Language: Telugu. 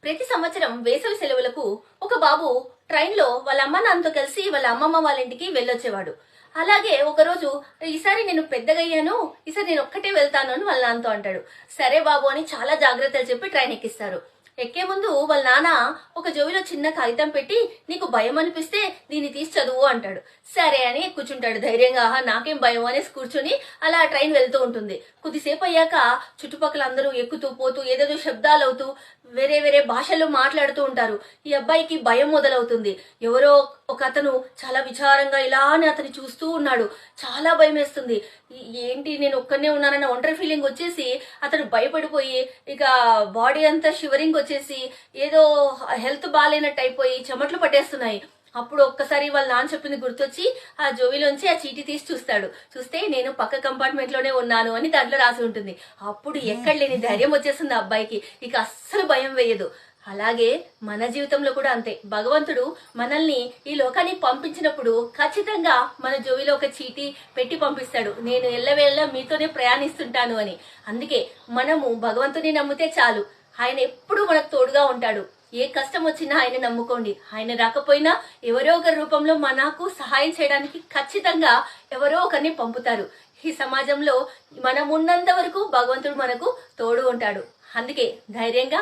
ప్రతి సంవత్సరం వేసవి సెలవులకు ఒక బాబు ట్రైన్లో వాళ్ళ అమ్మ నాన్నతో కలిసి వాళ్ళ అమ్మమ్మ వాళ్ళ ఇంటికి వెళ్ళొచ్చేవాడు. అలాగే ఒకరోజు ఈసారి నేను పెద్దగయ్యాను, ఈసారి నేను ఒక్కటే వెళ్తాను అని వాళ్ళ నాన్నతో అంటాడు. సరే బాబు అని చాలా జాగ్రత్తలు చెప్పి ట్రైన్ ఎక్కిస్తారు. ఎక్కే ముందు వాళ్ళ నాన్న ఒక జోబిలో చిన్న కాగితం పెట్టి, నీకు భయం అనిపిస్తే దీన్ని తీసి చదువు అంటాడు. సరే అని కూర్చుంటాడు ధైర్యంగా. నాకేం భయం అనేసి కూర్చొని అలా ట్రైన్ వెళ్తూ ఉంటుంది. కొద్దిసేపు అయ్యాక చుట్టుపక్కల అందరూ ఎక్కుతూ పోతూ ఏదేదో శబ్దాలు అవుతూ వేరే వేరే భాషల్లో మాట్లాడుతూ ఉంటారు. ఈ అబ్బాయికి భయం మొదలవుతుంది. ఎవరో ఒక అతను చాలా విచారంగా ఇలానే అతని చూస్తూ ఉన్నాడు. చాలా భయం వేస్తుంది. ఏంటి నేను ఒక్కనే ఉన్నానన్న ఒంటరి ఫీలింగ్ వచ్చేసి అతను భయపడిపోయి ఇక బాడీ అంతా షివరింగ్ వచ్చేసి ఏదో హెల్త్ బాగాలేనట్టు అయిపోయి చెమట్లు పట్టేస్తున్నాయి. అప్పుడు ఒక్కసారి వాళ్ళ నాన్న చెప్పింది గుర్తొచ్చి ఆ జోబిలోంచి ఆ చీటీ తీసి చూస్తాడు. చూస్తే నేను పక్క కంపార్ట్మెంట్ లోనే ఉన్నాను అని దాంట్లో రాసి ఉంటుంది. అప్పుడు ఎక్కడ లేని ధైర్యం వచ్చేస్తుంది ఆ అబ్బాయికి. ఇక అస్సలు భయం వేయదు. అలాగే మన జీవితంలో కూడా అంతే. భగవంతుడు మనల్ని ఈ లోకానికి పంపించినప్పుడు ఖచ్చితంగా మన జోబిలో ఒక చీటీ పెట్టి పంపిస్తాడు. నేను ఎల్లవేళ్ళ మీతోనే ప్రయాణిస్తుంటాను అని. అందుకే మనము భగవంతుని నమ్మితే చాలు. ఆయన ఎప్పుడు మనకు తోడుగా ఉంటాడు. ఏ కష్టం వచ్చినా ఆయన నమ్ముకోండి. ఆయన రాకపోయినా ఎవరో ఒకరి రూపంలో మనకు సహాయం చేయడానికి ఖచ్చితంగా ఎవరో ఒకరిని పంపుతారు. ఈ సమాజంలో మనం ఉన్నంత వరకు భగవంతుడు మనకు తోడు ఉంటాడు. అందుకే ధైర్యంగా